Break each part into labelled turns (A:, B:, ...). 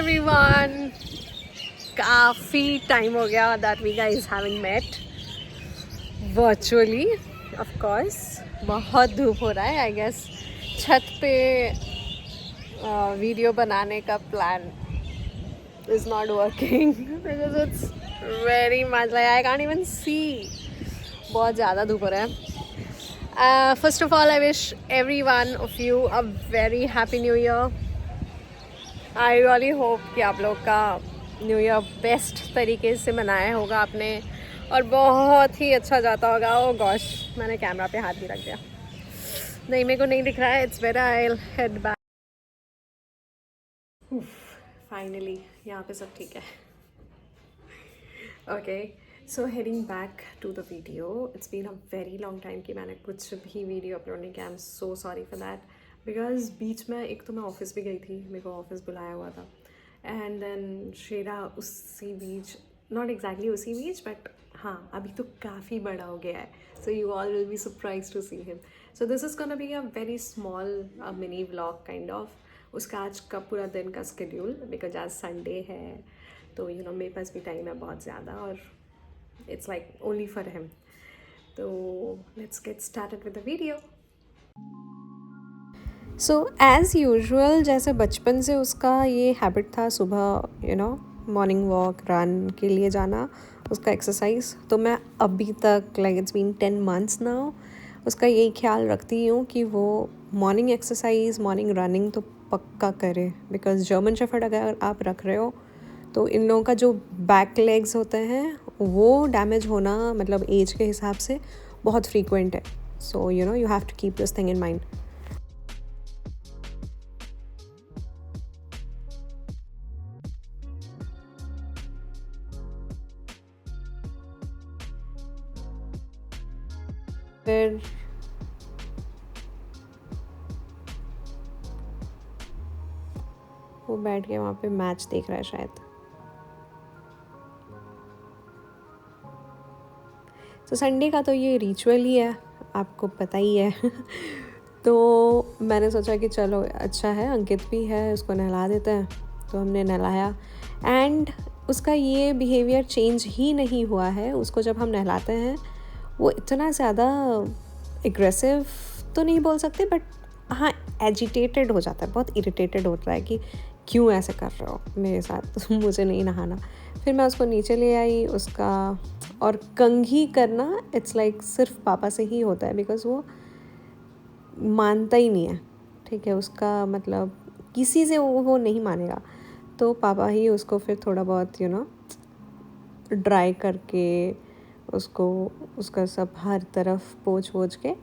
A: everyone. काफ़ी time हो गया that we guys haven't met virtually, of course. बहुत धूप हो रहा है. I guess छत पे वीडियो बनाने का plan is not working because it's very much like I can't even see. बहुत ज़्यादा धूप हो रहा है. First of all, I wish every one of you a very happy new year. I really hope कि आप लोग का न्यू ईयर बेस्ट तरीके से मनाया होगा आपने और बहुत ही अच्छा जाता होगा. ओ गॉश, मैंने कैमरा पे हाथ भी रख दिया. नहीं, मेरे को नहीं दिख रहा है. It's better I will head back. Finally यहाँ पे सब ठीक है. Okay, so heading back to the video. It's been a very long time कि मैंने कुछ भी वीडियो अपलोड नहीं किया. I am so sorry for that because बीच में एक तो मैं ऑफिस भी गई थी, मेरे को ऑफिस बुलाया हुआ था. एंड देन शेरा उसी बीच, नॉट एग्जैक्टली उसी बीच बट हाँ, अभी तो काफ़ी बड़ा हो गया है. So you all will be surprise to see him. So this is gonna be a very small mini vlog kind of. उसका आज का पूरा दिन का स्केड्यूल, बिकॉज आज संडे है तो यू नो मेरे पास भी टाइम है बहुत ज़्यादा और it's like only for him. तो let's get started with the video. So as usual, जैसे बचपन से उसका ये हैबिट था सुबह you know morning walk, run के लिए जाना, उसका एक्सरसाइज. तो मैं अभी तक like it's been 10 months now उसका यही ख्याल रखती हूँ कि वो मॉर्निंग एक्सरसाइज, मॉर्निंग रनिंग तो पक्का करे. बिकॉज जर्मन शेफर्ड अगर आप रख रहे हो तो इन लोगों का जो बैक लेग्स होते हैं वो डैमेज होना मतलब एज के हिसाब से बहुत फ्रीक्वेंट है. So you know you have to keep this thing in mind. फिर वो बैठ के वहाँ पे मैच देख रहा है शायद. तो संडे का तो ये रिचुअल ही है, आपको पता ही है. तो मैंने सोचा कि चलो अच्छा है, अंकित भी है, उसको नहला देते हैं. तो हमने नहलाया एंड उसका ये बिहेवियर चेंज ही नहीं हुआ है. उसको जब हम नहलाते हैं वो इतना ज़्यादा एग्रेसिव तो नहीं बोल सकते बट हाँ एजिटेटेड हो जाता है, बहुत इरिटेटेड होता है कि क्यों ऐसे कर रहे हो मेरे साथ, मुझे नहीं नहाना. फिर मैं उसको नीचे ले आई. उसका और कंघी करना इट्स लाइक सिर्फ पापा से ही होता है बिकॉज़ वो मानता ही नहीं है. ठीक है, उसका मतलब किसी से वो नहीं मानेगा. तो पापा ही उसको फिर थोड़ा बहुत यू नो ड्राई करके उसको उसका सब हर तरफ पोंछ वोछ के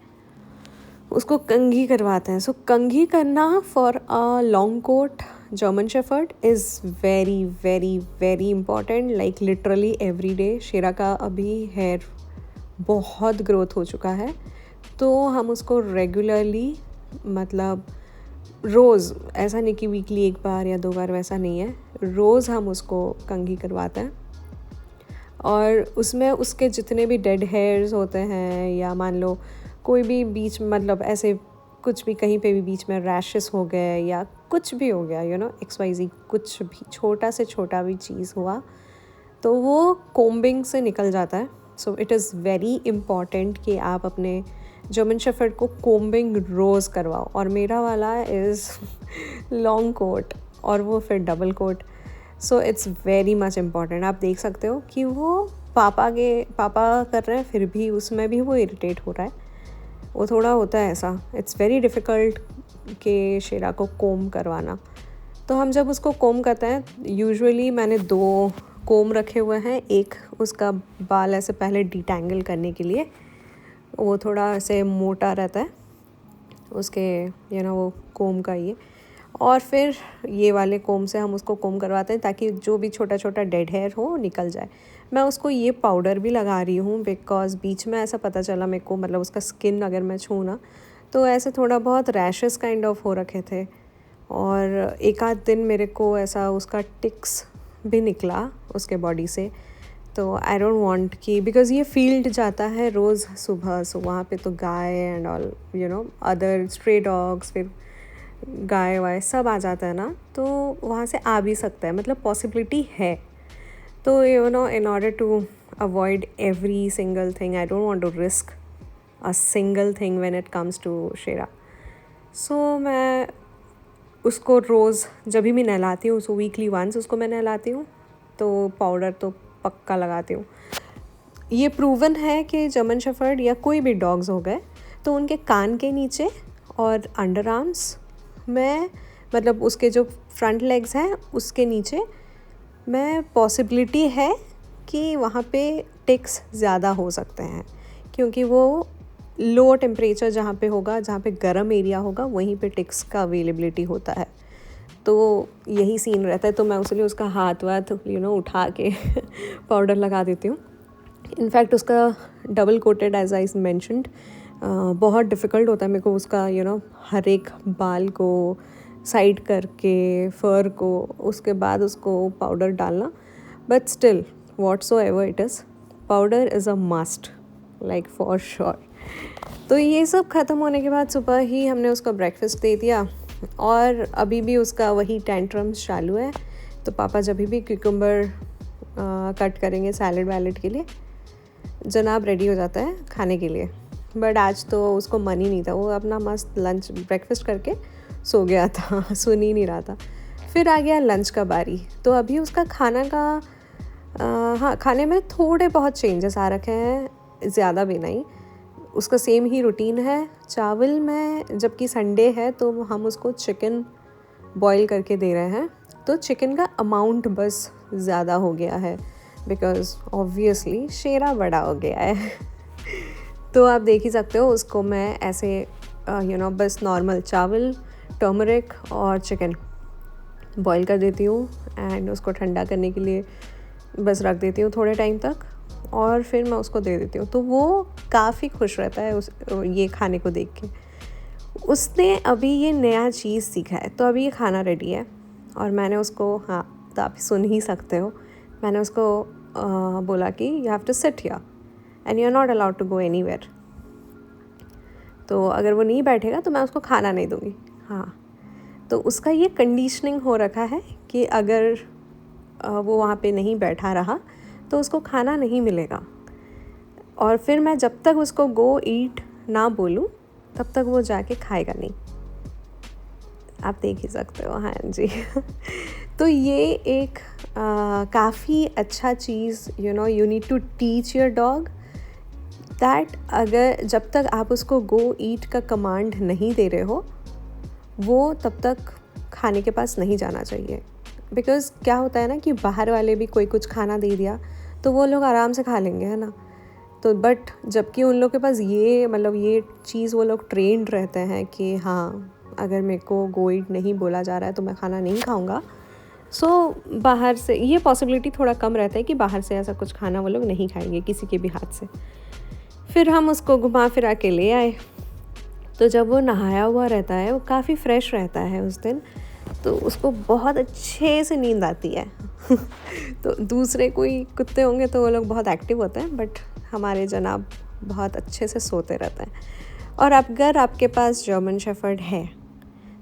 A: उसको कंघी करवाते हैं. सो कंघी करना for a long coat German shepherd is very very very important. Like literally every day. Shera का अभी हेयर बहुत ग्रोथ हो चुका है तो हम उसको रेगुलरली मतलब रोज़, ऐसा नहीं कि वीकली एक बार या 2 बार, वैसा नहीं है, रोज़ हम उसको कंघी करवाते हैं. और उसमें उसके जितने भी डेड हेयर्स होते हैं या मान लो कोई भी बीच मतलब ऐसे कुछ भी कहीं पे भी बीच में रैशेस हो गए या कुछ भी हो गया यू नो XYZ, कुछ भी छोटा से छोटा भी चीज़ हुआ तो वो कोम्बिंग से निकल जाता है. So it is very important कि आप अपने जर्मन शेफर्ड को कोम्बिंग रोज़ करवाओ. और मेरा वाला इज़ लॉन्ग कोट और वो फिर double quote. So it's very much important. आप देख सकते हो कि वो पापा कर रहे हैं फिर भी उसमें भी वो इरिटेट हो रहा है. वो थोड़ा होता है ऐसा. इट्स वेरी डिफ़िकल्ट कि शेरा को कोम करवाना. तो हम जब उसको कोम करते हैं, यूजुअली मैंने 2 कोम रखे हुए हैं. एक उसका बाल ऐसे पहले डिटैंगल करने के लिए, वो थोड़ा ऐसे मोटा रहता है उसके यू नो वो कोम का ये. और फिर ये वाले कोम से हम उसको कोम करवाते हैं ताकि जो भी छोटा छोटा डेड हेयर हो निकल जाए. मैं उसको ये पाउडर भी लगा रही हूँ बिकॉज़ बीच में ऐसा पता चला मेरे को, मतलब उसका स्किन अगर मैं छूँ ना तो ऐसे थोड़ा बहुत रैशेस काइंड ऑफ हो रखे थे. और एक आध दिन मेरे को ऐसा उसका टिक्स भी निकला उसके बॉडी से. तो आई डोंट वांट कि बिकॉज़ ये फील्ड जाता है रोज़ सुबह, सो वहाँ पे तो guy and all you know other stray dogs, फिर गाय वाय सब आ जाता है ना, तो वहाँ से आ भी सकता है, मतलब पॉसिबिलिटी है। तो in order to avoid every single thing, I don't want to risk a single thing when it comes to Shera. So मैं उसको रोज़ जब भी मैं नहलाती हूँ, सो वीकली वंस उसको मैं नहलाती हूँ, तो पाउडर तो पक्का लगाती हूँ। ये प्रूवन है कि जर्मन शेफर्ड या कोई भी डॉग्स हो गए तो उनके कान के नीचे और अंडर आर्म्स में, मतलब उसके जो फ्रंट लेग्स हैं उसके नीचे में पॉसिबिलिटी है कि वहाँ पे टिक्स ज़्यादा हो सकते हैं, क्योंकि वो लो टेम्परेचर जहाँ पे होगा, जहाँ पे गर्म एरिया होगा, वहीं पे टिक्स का अवेलेबिलिटी होता है। तो यही सीन रहता है, तो मैं उसके लिए उसका हाथ वाथ उठा के पाउडर लगा देती हूँ। इनफैक्ट उसका double quoted as I mentioned, बहुत डिफ़िकल्ट होता है मेरे को उसका हर एक बाल को साइड करके फर को उसके बाद उसको पाउडर डालना, but still whatsoever it is, powder is a must, like for sure. तो ये सब ख़त्म होने के बाद सुबह ही हमने उसका ब्रेकफास्ट दे दिया, और अभी भी उसका वही टेंट्रम्स चालू है। तो पापा जब भी क्यूकम्बर कट करेंगे सैलड वैलड के लिए, जनाब रेडी हो जाता है खाने के लिए। बट आज तो उसको मन ही नहीं था, वो अपना मस्त लंच ब्रेकफास्ट करके सो गया था सुन ही नहीं रहा था। फिर आ गया लंच का बारी, तो अभी उसका खाना का हाँ, खाने में थोड़े बहुत चेंजेस आ रखे हैं, ज़्यादा भी नहीं। उसका सेम ही रूटीन है चावल में, जबकि संडे है तो हम उसको चिकन बॉईल करके दे रहे हैं। तो चिकन का अमाउंट बस ज़्यादा हो गया है, बिकॉज़ ऑब्वियसली शेरा बड़ा हो गया है तो आप देख ही सकते हो, उसको मैं ऐसे बस नॉर्मल चावल, टर्मरिक और चिकन बॉईल कर देती हूँ, एंड उसको ठंडा करने के लिए बस रख देती हूँ थोड़े टाइम तक, और फिर मैं उसको दे देती हूँ। तो वो काफ़ी खुश रहता है ये खाने को देख के। उसने अभी ये नया चीज़ सीखा है, तो अभी ये खाना रेडी है, और मैंने उसको, हाँ तो आप सुन ही सकते हो, मैंने उसको बोला कि you have to sit here and you are not allowed to go anywhere. तो अगर वो नहीं बैठेगा तो मैं उसको खाना नहीं दूँगी। हाँ, तो उसका ये कंडीशनिंग हो रखा है कि अगर वो वहाँ पे नहीं बैठा रहा तो उसको खाना नहीं मिलेगा, और फिर मैं जब तक उसको गो ईट ना बोलूँ तब तक वो जाके खाएगा नहीं। आप देख ही सकते हो, हाँ जी तो ये एक काफ़ी अच्छा चीज़, you need to teach your dog that अगर जब तक आप उसको गो ईट का कमांड नहीं दे रहे हो, वो तब तक खाने के पास नहीं जाना चाहिए। बिकॉज़ क्या होता है ना कि बाहर वाले भी कोई कुछ खाना दे दिया तो वो लोग आराम से खा लेंगे, है ना। तो बट जबकि उन लोग के पास ये चीज़ वो लोग ट्रेंड रहते हैं कि हाँ, अगर मेरे को गो ईट नहीं बोला जा रहा है तो मैं खाना नहीं खाऊंगा। सो बाहर से ये पॉसिबिलिटी थोड़ा कम रहता है कि बाहर से ऐसा कुछ खाना वो लोग नहीं खाएंगे किसी के भी हाथ से। फिर हम उसको घुमा फिरा के ले आए, तो जब वो नहाया हुआ रहता है, वो काफ़ी फ्रेश रहता है उस दिन, तो उसको बहुत अच्छे से नींद आती है तो दूसरे कोई कुत्ते होंगे तो वो लोग बहुत एक्टिव होते हैं, बट हमारे जनाब बहुत अच्छे से सोते रहते हैं। और अगर आपके पास जर्मन शेफर्ड है,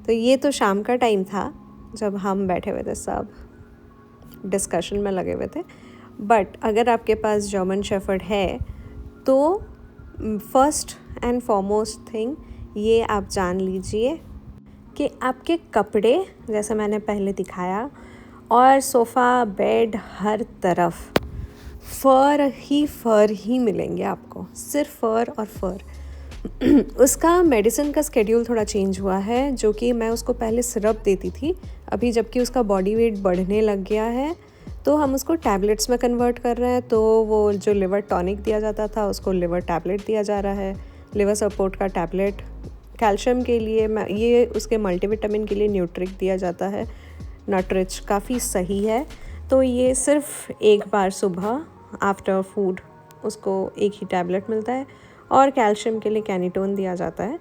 A: तो ये तो शाम का टाइम था जब हम बैठे हुए थे, सब डिस्कशन में लगे हुए थे, बट अगर आपके पास जर्मन शेफर्ड है तो फर्स्ट एंड फॉरमोस्ट थिंग ये आप जान लीजिए कि आपके कपड़े, जैसे मैंने पहले दिखाया, और सोफ़ा, बेड, हर तरफ फ़र ही मिलेंगे आपको, सिर्फ फ़र और फ़र उसका मेडिसिन का स्केड्यूल थोड़ा चेंज हुआ है, जो कि मैं उसको पहले सिरप देती थी, अभी जबकि उसका बॉडी वेट बढ़ने लग गया है तो हम उसको टैबलेट्स में कन्वर्ट कर रहे हैं। तो वो जो लिवर टॉनिक दिया जाता था उसको लिवर टैबलेट दिया जा रहा है, लिवर सपोर्ट का टैबलेट, कैल्शियम के लिए ये उसके मल्टीविटामिन के लिए न्यूट्रिक दिया जाता है, नटरिच काफ़ी सही है। तो ये सिर्फ एक बार सुबह आफ्टर फूड उसको एक ही टैबलेट मिलता है, और कैल्शियम के लिए कैनिटोन दिया जाता है।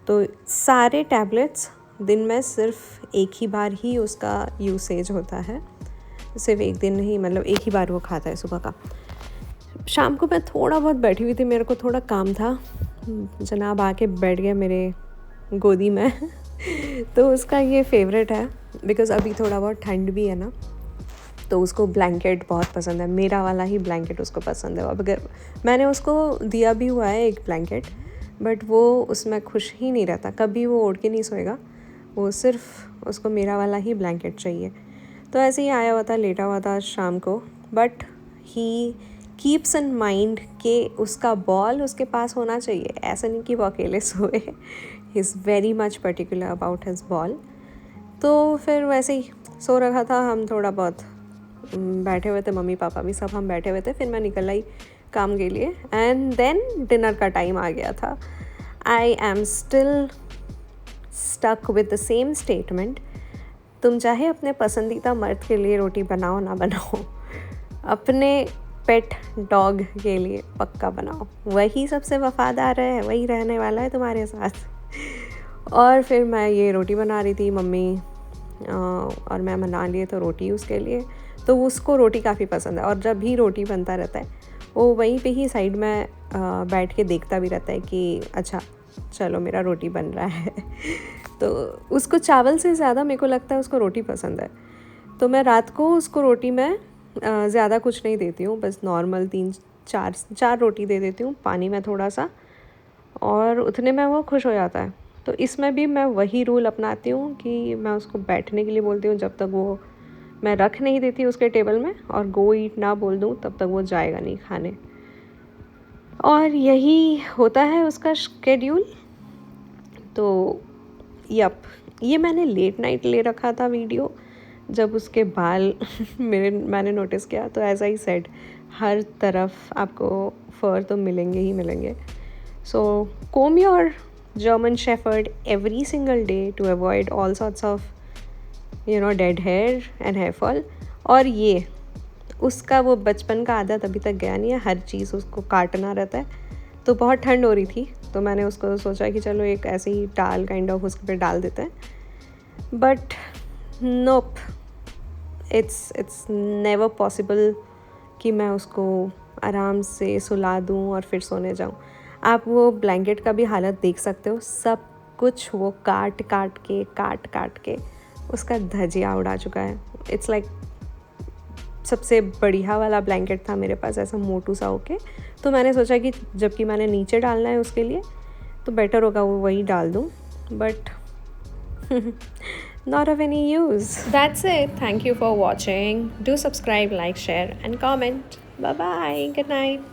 A: तो सारे टैबलेट्स दिन में सिर्फ एक ही बार ही उसका यूसेज होता है, सिर्फ एक दिन नहीं, मतलब एक ही बार वो खाता है सुबह का। शाम को मैं थोड़ा बहुत बैठी हुई थी, मेरे को थोड़ा काम था, जनाब आके बैठ गया मेरे गोदी में तो उसका ये फेवरेट है बिकॉज़ अभी थोड़ा बहुत ठंड भी है ना, तो उसको ब्लैंकेट बहुत पसंद है, मेरा वाला ही ब्लैंकेट उसको पसंद है। अब अगर मैंने उसको दिया भी हुआ है एक ब्लैंकेट, बट वो उसमें खुश ही नहीं रहता, कभी वो ओढ़ के नहीं सोएगा, वो सिर्फ उसको मेरा वाला ही ब्लैंकेट चाहिए। तो ऐसे ही आया हुआ था, लेटा हुआ था शाम को, but he keeps in mind कि उसका बॉल उसके पास होना चाहिए, ऐसा नहीं कि वो अकेले सोए। He is very much particular about his ball. तो फिर वैसे ही सो रखा था, हम थोड़ा बहुत बैठे हुए थे, मम्मी पापा भी सब हम बैठे हुए थे। फिर मैं निकल आई काम के लिए एंड देन डिनर का टाइम आ गया था। I am still stuck with the same statement, तुम चाहे अपने पसंदीदा मर्द के लिए रोटी बनाओ ना बनाओ, अपने पेट डॉग के लिए पक्का बनाओ, वही सबसे वफादार है, वही रहने वाला है तुम्हारे साथ। और फिर मैं ये रोटी बना रही थी, मम्मी और मैं बना लिए तो रोटी उसके लिए, तो उसको रोटी काफ़ी पसंद है और जब भी रोटी बनता रहता है वो वहीं पे ही साइड में बैठ के देखता भी रहता है कि अच्छा चलो मेरा रोटी बन रहा है। तो उसको चावल से ज़्यादा मेरे को लगता है उसको रोटी पसंद है। तो मैं रात को उसको रोटी में ज़्यादा कुछ नहीं देती हूँ, बस नॉर्मल 3-4 रोटी दे देती हूँ पानी में थोड़ा सा, और उतने में वो खुश हो जाता है। तो इसमें भी मैं वही रूल अपनाती हूँ कि मैं उसको बैठने के लिए बोलती हूँ, जब तक वो मैं रख नहीं देती उसके टेबल में और गो ईट ना बोल दूँ तब तक वो जाएगा नहीं खाने। और यही होता है उसका शेड्यूल। तो ये मैंने लेट नाइट ले रखा था वीडियो, जब उसके बाल मैंने नोटिस किया, तो एज आई सेड हर तरफ आपको फर तो मिलेंगे ही मिलेंगे। सो comb your German Shepherd every single day to avoid all sorts of dead hair and hair fall। और ये उसका वो बचपन का आदत अभी तक गया नहीं है, हर चीज़ उसको काटना रहता है। तो बहुत ठंड हो रही थी तो मैंने उसको सोचा कि चलो एक ऐसे ही टाल काइंड ऑफ उसके पे डाल देते हैं, but nope, it's never possible कि मैं उसको आराम से सुला दूँ और फिर सोने जाऊँ। आप वो ब्लैंकेट का भी हालत देख सकते हो, सब कुछ वो काट काट के उसका धजिया उड़ा चुका है। इट्स लाइक सबसे बढ़िया वाला ब्लैंकेट था मेरे पास, ऐसा मोटू सा होके। तो मैंने सोचा कि जबकि मैंने नीचे डालना है उसके लिए तो बेटर होगा वो वही डाल दूँ, but not of any use. That's it. Thank you for watching. Do subscribe, like, share and comment. Bye bye. Good night.